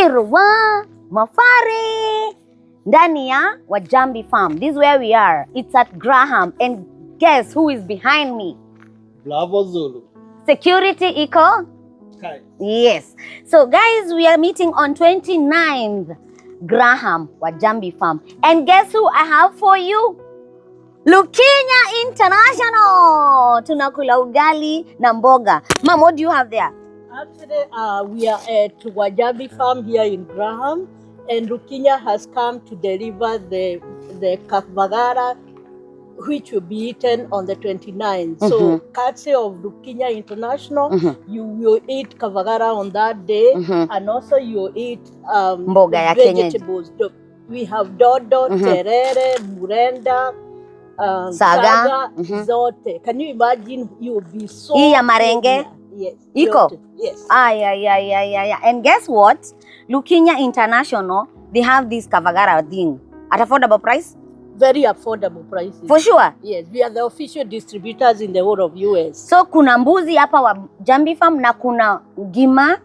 Irwa Mafari ndani ya Wajambi Farm. This is where we are. It's at Graham. And guess who is behind me? Bravo Zulu. Security iko? Hi. Yes. So guys, we are meeting on 29th Graham Wajambi Farm. And guess who I have for you? Lukinya International. Tunakula ugali na mboga. Mom, what do you have there? Actually, we are at Wajambi Farm here in Graham, and Lukinya has come to deliver the kavagara, which will be eaten on the 29th. So, courtesy of Lukinya International, you will eat kavagara on that day, and also you will eat Mboga ya vegetables. We have dodo, terere, murenda, saga, zote. Can you imagine? You will be so. Iya marenge. Yes. Iko? Yes. Yeah. And guess what? Lukinya International, they have this kavagara thing at affordable price. Very affordable prices. For sure. Yes, we are the official distributors in the whole of US. So kuna mbuzi hapa Wajambi Farm na kuna gima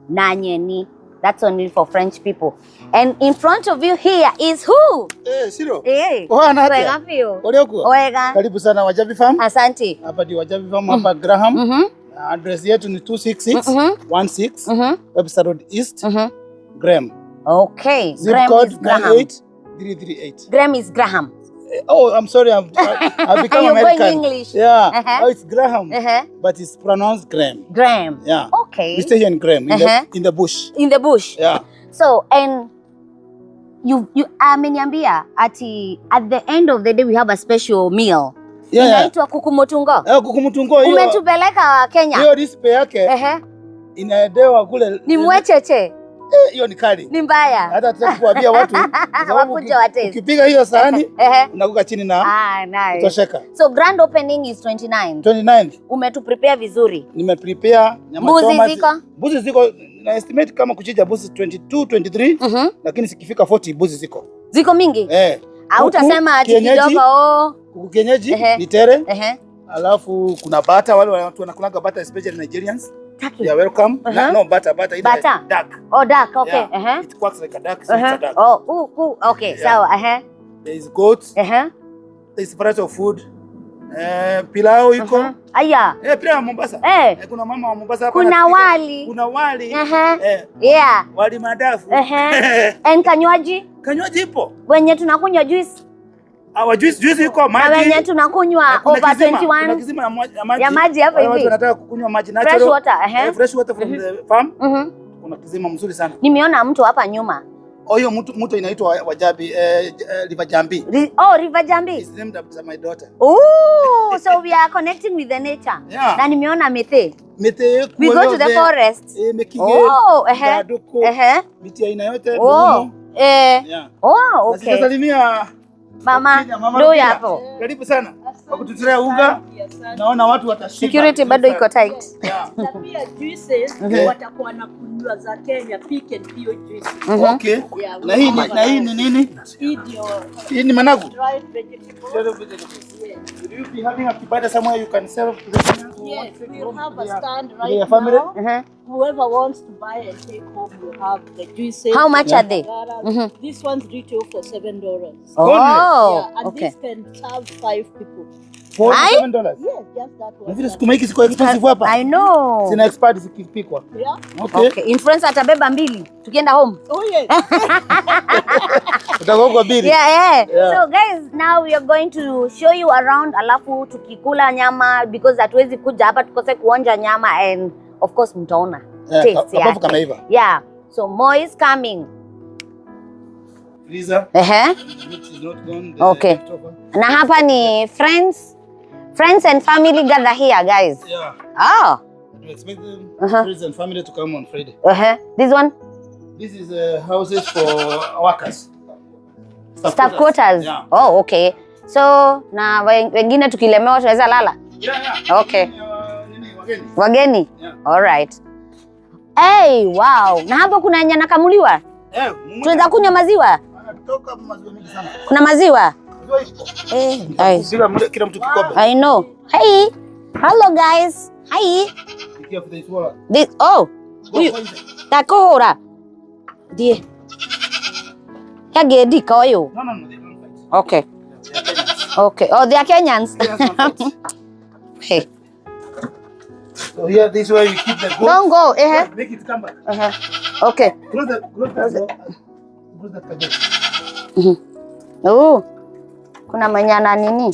na nyeni. That's only for French people. And in front of you here is who? Siro. Wega fio. Wega. Karibu sana Wajambi Farm. Asante. Hapa di Wajambi Farm hapa Graham. Address yetu ni 26616 Webster Road East, Graham. Okay. Zip Graham code is Graham. 98338. Graham is Graham. Oh, I'm sorry. I've become You're American. going English. Yeah. Oh, it's Graham. But it's pronounced Graham. Graham. Yeah. Okay. We stay here in Graham, in the bush. In the bush. Yeah. So, and you ameniambia ati at the end of the day we have a special meal. Inaitwa kukumutungo. Kukumutungo hiyo. Umetupeleka Kenya. Hiyo recipe yake inaedewa kule. Ni mwecheche. Hiyo ni kali. Ni mbaya. Hata tutakuambia watu. Wakuja watesi. Ukipiga hiyo sahani, unakuka chini na nice. Utosheka. So grand opening is 29th. 29th. Umetuprepare vizuri. Nimeprepare nyama choma. Mbuzi ziko na estimate kama kuchija mbuzi 22, 23, lakini sikifika 40 mbuzi ziko. Ziko mingi? Au utasema ati kidogo kuku kienyeji ni tere. Alafu kuna bata, wale watu wanakulanga bata, especially Nigerians. You are welcome. No, bata. Duck. Oh, duck. Okay. It quacks like a duck. So it's a duck. Oh, okay. So, there is goat. There is variety of food. Pilau iko. Aya. Pilau ya Mombasa. Kuna mama wa Mombasa hapa. Kuna wali. Yeah. Wali madafu. And kanywaji? Kanywaji ipo. Wenye tunakunywa juice. Juice iko maji. Na wenye tunakunywa over 21. Kuna kizima ya maji hapa hivi. Watu wanataka kukunywa maji natural. Fresh water, fresh water from the farm. Kuna kizima mzuri sana. Nimeona mtu hapa nyuma. Hiyo mtu inaitwa Wajambi, River Jambi. River Jambi. It's named after my daughter. Oh, so we are connecting with the nature. Yeah. Na nimeona mete. We go to the forest. Miti aina yote. Okay. Nasalimia Mama, ndio hapo. Karibu sana. Kwa kututea unga. Naona watu watashiba. Security bado iko tight. Na pia juices watakuwa na kunywa za Kenya, pick and peel juice. Okay. Na hii ni nini? Hii ni managu. Dried vegetables. Will you be having a kibanda somewhere you can serve to the Kenyans? Yes, we'll have a stand right now. Whoever wants to buy and take home will have the juices. How much are they? This one's retail for $7. And this can serve 5 people. $7? Yes, just that one. Vile sukuma hiki siko expensive hapa. I know. Sina expert zikipikwa. Okay. Influencer atabeba 2 tukienda home. Oh yes. Utagonga 2. Yeah. So guys, now we are going to show you around, alafu tukikula nyama because hatuwezi kuja hapa tukose kuonja nyama, and of course mtaona taste yake. Yeah. So more is coming. Freezer. Okay. Na hapa ni friends and family gather here, guys. Yeah. We expect friends and family to come on Friday. This one? This is houses for workers. Staff quarters. Yeah. Oh, okay. So, na wengine tukilemewa tunaweza lala? Yeah. Okay. Wageni? Yeah. All right. Hey, wow. Na hapo kuna yenye nakamuliwa? Tunaweza kunywa maziwa? Anatoka maziwa mingi sana. Kuna maziwa? Kila mtu kikombe. I know. Hey. Hello guys. Hi. This Takohora. Die. Yage dika oyo. No, they don't fight. Okay. They are Kenyans. Okay. Oh, they are Kenyans. Hey. So here, this way you keep the goat. Don't go. Make it come back. Okay. Close the gate. Oh. Kuna manyana nini?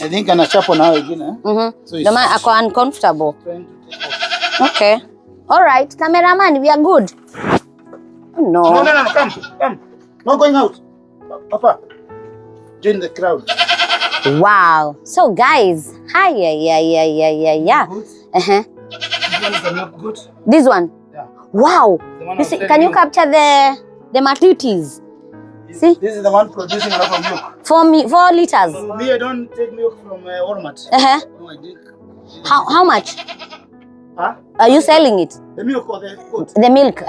I think anachapo na wengine. So the man ako uncomfortable. Trying to take off. Okay. All right. Cameraman, we are good. No. No. Come. Not going out. Papa. Join the crowd. Wow. So guys, hi, yeah. This one is the milk goat. This one. Yeah. Wow. The one You I'm see, telling can you you. capture the matitis? See? This is the one producing a lot of milk. 4 liters. So me, I don't take milk from Walmart. No, I drink. How much Huh? are you selling it? The milk or the goat? The milk.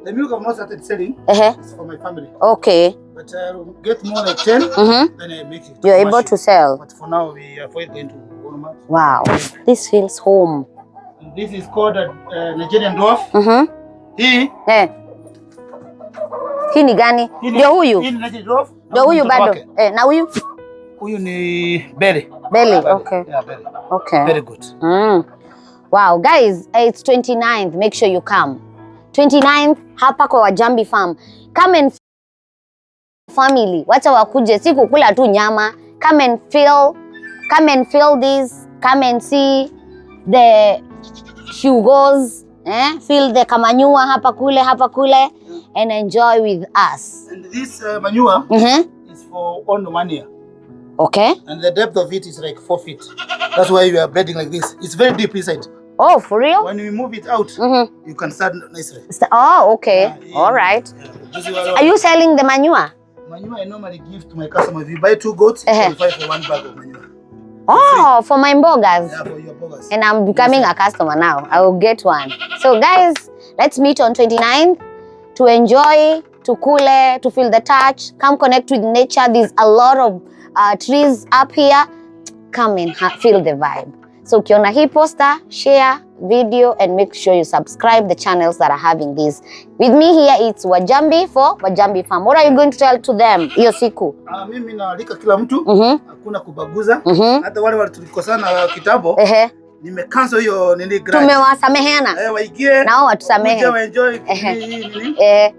The milk I've not started selling. It's for my family. Okay. But I'll get more like 10, then I make it. You're able to sell. But for now, we avoid going to Walmart. Wow. This feels home. And this is called a Nigerian dwarf. He Hii ni gani? Ndio huyu. Hii ni Nigerian dwarf. Ndio huyu bado. Na huyu? Huyu ni Berry. Belly. Okay. Yeah, Berry. Okay. Very good. Wow, guys, it's 29th. Make sure you come. 29th hapa kwa Wajambi Farm. Come and family. Wacha wakuje, si kukula tu nyama. Come and feel this. Come and see the shugos. Feel the kamanyua hapa kule and enjoy with us. And this manure is for only 1 year. Okay. And the depth of it is like 4 feet. That's why we are bedding like this. It's very deep inside. Oh, for real? When we move it out, you can start nicely. Oh, okay. All right. Are you selling the manure? Manure I normally give to my customers. If you buy 2 goats, it's 25 for 1 bag of manure. Oh, for my bogas. Yeah, for your bogas. And I'm becoming a customer now. I will get one. So guys, let's meet on 29th to enjoy, to kule, to feel the touch. Come connect with nature. There's a lot of trees up here. Come and feel the vibe. So ukiona hii poster, share video and make sure you subscribe the channels that are having this. With me here it's Wajambi for Wajambi Farm. What are you going to tell to them hiyo siku? Mimi naalika kila mtu, hakuna kubaguza. Hata wale tulikosana kitambo, nimecancel hiyo nini grant. Tumewasameheana. Waigie. Nao watusamehe. Enjoy nini?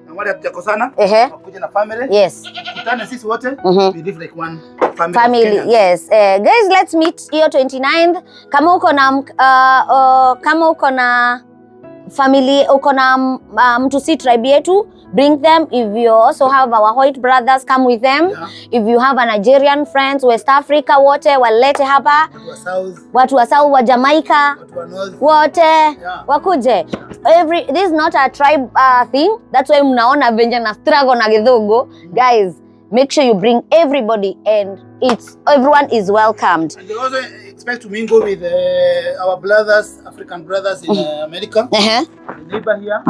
Na wale hatujakosana, wakuja na family. Yes. Kutane sisi wote, we live like one family. Yes. Guys, let's meet hiyo 29th. Kama uko na family, uko na mtu si tribe yetu, bring them. If you also have our white brothers, come with them. Yeah. If you have a Nigerian friends, West Africa, wote walete hapa. Watu wa South, wa Jamaica, watu wa North, wote wakuje. This is not a tribe thing. That's why mnaona venye na struggle na githugu. Guys, make sure you bring everybody and everyone is welcomed. And they also expect to mingle with our brothers, African brothers in America. The neighbor here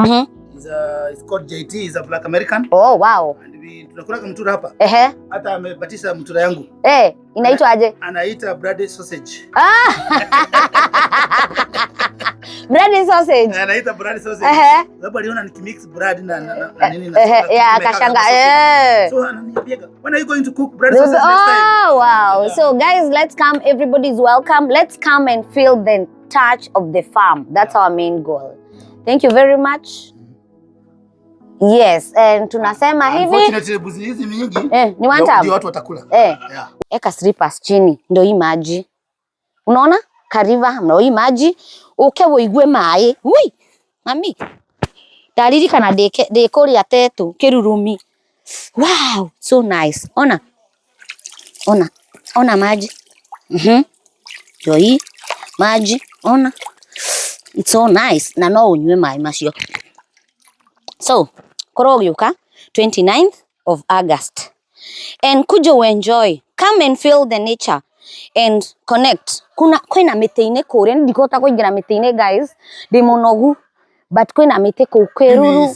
is called JT. He's a black American. Oh, wow. And tunakula mtura hapa. Hata amebatisha mtura yangu. Inaitwa aje? Anaita bread sausage. Bread sausage. Anaita bread sausage. Sababu aliona nikimix bread na nini na. Akashanga. So ananiambia, when are you going to cook bread sausage next time? Oh, wow. So guys, let's come. Everybody's welcome. Let's come and feel the touch of the farm. That's our main goal. Thank you very much. Yes, and tunasema hivi. Unfortunately buzi hizi mingi. Ni one time. Ndio watu watakula. Eka slippers chini ndio hii maji. Unaona? Kariva ndio hii maji. Ukewo igwe mai. Ui. Mami. Dalili kana dekori ya tetu kirurumi. Wow, so nice. Ona maji. Ndio hii maji. Ona. It's so nice. Na no unywe mai macio. So, Korogyuka, 29th of August. And kuja enjoy. Come and feel the nature and connect. Kwina miteine kore, ndikota kuingira miteine guys. Demonogu. But kwina mite kukeruru.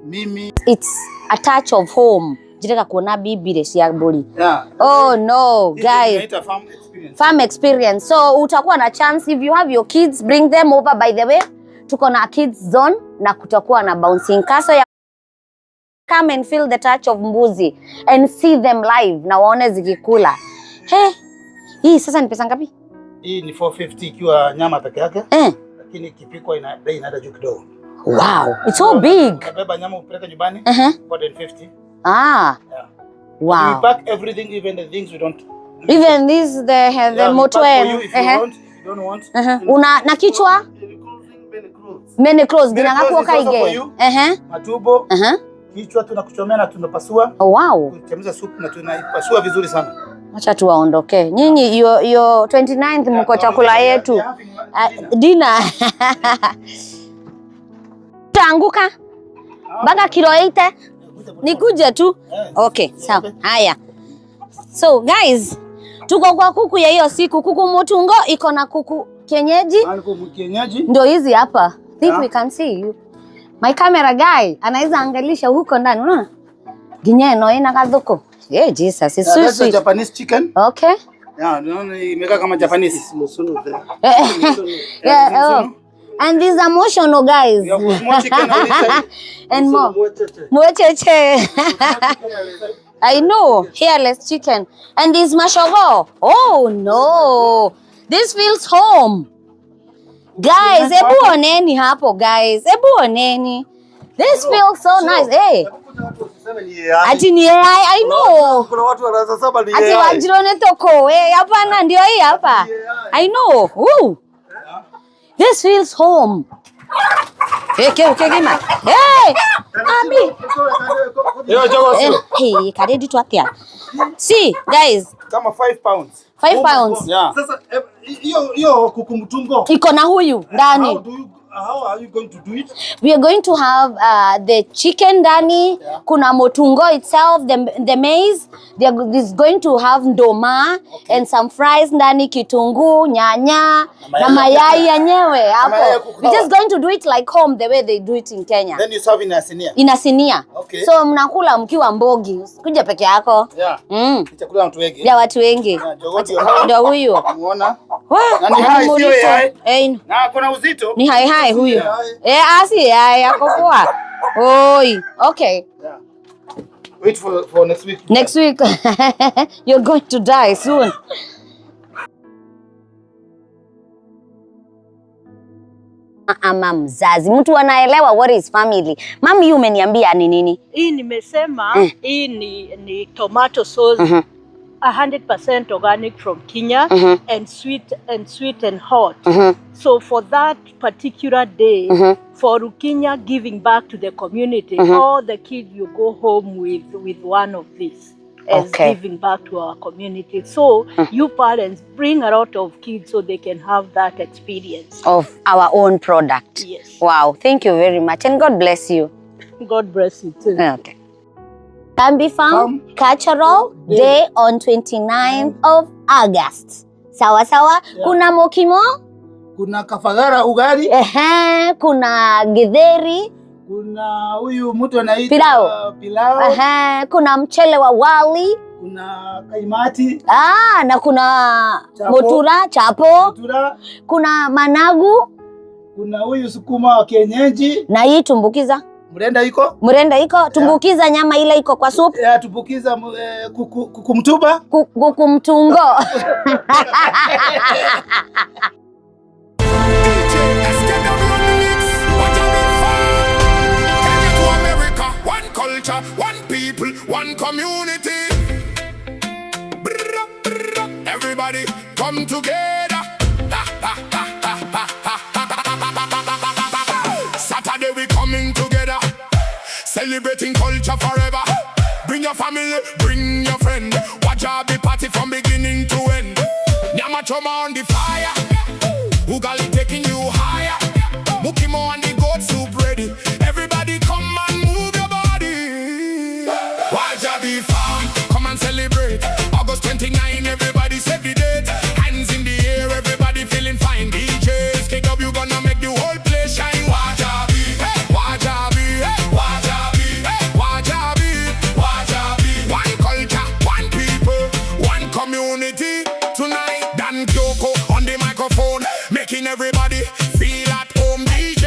Mimi. It's a touch of home. Jireka kuona bibire cia mburi. Oh no, guys. Farm experience. So utakuwa na chance if you have your kids, bring them over by the way. tuko na kids zone na kutakuwa na bouncing castle ya come and feel the touch of mbuzi and see them live na waone zikikula. Hii sasa ni pesa ngapi? Hii ni 450 ikiwa nyama peke yake. Lakini ikipikwa bei inaenda juu kidogo. Wow, it's so big. Unabeba nyama upeleke nyumbani, 450. Yeah. Wow. We pack everything, even the things we don't. Even this the motor and if you don't want. Una na kichwa? Many clothes ginangako kaige. Matumbo. Kichwa tunakuchomea na tunapasua. Wow. Tunachemsha supu na tunaipasua vizuri sana. Acha tuwaondoke. Nyinyi yo 29th mko chakula yetu. Dinner. Taanguka. Baga kilo 8. Nikuje tu. Okay, sawa. Haya. So guys, tuko kwa kuku ya hiyo siku. Kuku mutungo iko na kuku kienyeji. Kuku kienyeji. Ndio hizi hapa. Think we can see you. My camera guy anaweza angalisha huko ndani, unaona? Ginyeno ina kadhuko. Yeah, Jesus, it's so sweet. Japanese chicken. Okay. Yeah, unaona imeka kama Japanese. Yeah, and these are emotional guys. Yeah, more chicken and more. More cheche. I know, hairless chicken. And this mashogo. Oh no. This feels home. Guys, ebu oneni hapo guys. Ebu oneni. This feels so nice. Hey. Ati ni AI, I know. Kuna watu wanaanza saba ni AI. Ati wajirone toko. Hapana ndio hii hapa. I know. Woo. This feels home. Okay, gima. Hey! Abi. Hey, karedi tu atia. See, guys. Kama 5 pounds. 5 pounds. Yeah. Sasa hiyo kuku mtungo. Iko na huyu ndani. How are you going to do it? We are going to have the chicken ndani, kuna motungo itself, the maize. There's going to have ndoma and some fries ndani, kitunguu, nyanya na mayai yenyewe hapo. We're just going to do it like home the way they do it in Kenya. Then you serve in a sinia. In a sinia. Okay. So mnakula mkiwa mbogi. Kuja peke yako. Yeah. Chakula watu wengi. Ya watu wengi. Ndio huyu. Unaona? Na ni hai sio hai. Na kuna uzito. Ni hai huyu. Asi yako poa. Oi, okay. Yeah. Wait for next week. Next week. You're going to die soon. Ama mzazi mtu anaelewa what is family. Mami, umeniambia ni nini? Hii nimesema hii ni tomato sauce 100% organic from Kenya and sweet and hot. So for that particular day, for Rukinya giving back to the community, all the kids you go home with one of these as giving back to our community. So you parents bring a lot of kids so they can have that experience of our own product. Yes. Wow, thank you very much and God bless you. God bless you too. Okay. Jambi Farm Cultural Day on 29th of August. Sawa sawa. Yeah. Kuna mokimo, kuna kafagara ugali, kuna githeri, kuna huyu mtu anaitwa pilau. Kuna mchele wa wali, kuna kaimati. Na kuna chapo. Kuna managu, kuna huyu sukuma wa kienyeji. Na hii tumbukiza. Mrenda iko tumbukiza nyama ile iko kwa soup. Tumbukiza kuku mtuba. Kuku mtungo. One culture, one people, one community. Everybody come together. Saturday we coming together, celebrating culture forever. Bring your family, bring your friend. Wajabi party from beginning to end. Nyamachoma on the fire, Ugali taking you higher. Mukimo and the goat soup ready. Everybody come and move your body. Wajabi Farm, come and celebrate. August 29, everybody save the date. Hands in the air, everybody feeling fine. DJs, KW gonna make the whole place shine. Wajabi, hey, Wajabi, hey, Wajabi, hey, Wajabi, Wajabi. One culture, one people, one community. Tonight, Dan Kyoko on the microphone, making everybody feel at home. DJ.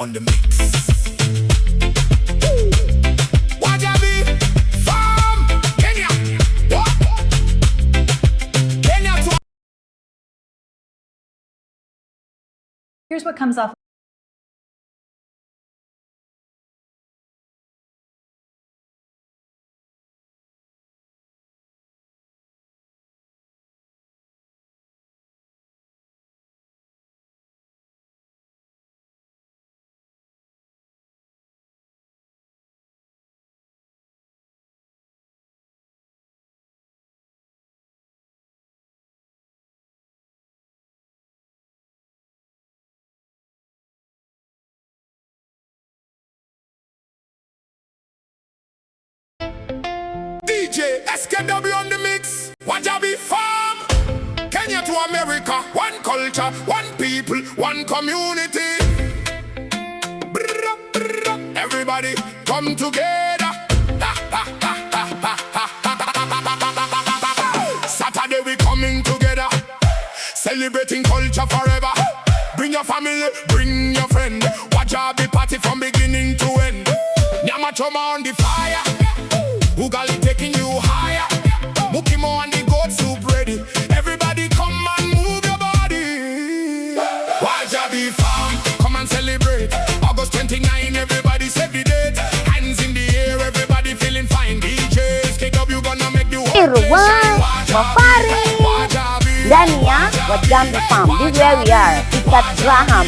on the mix. Wajabi Farm, Kenya. Kenya to Here's what comes off. DJ SKW on the mix. Wajabi Farm, Kenya to America. One culture, one people, one community. Brrra, brrra. Everybody come together. Saturday we coming together, celebrating culture forever. Bring your family, bring your friend. Wajabi party from beginning to end. Nyamachoma on the fire, Ugali taking you higher. Mukimo and the goat soup ready. Everybody come and move your body. Wajabi Farm, come and celebrate. August 29, everybody save the date. Hands in the air, everybody feeling fine. DJs, KW gonna make the whole place shine. Mafari ndani ya Wajambi Farm. This is where we are. It's at Graham.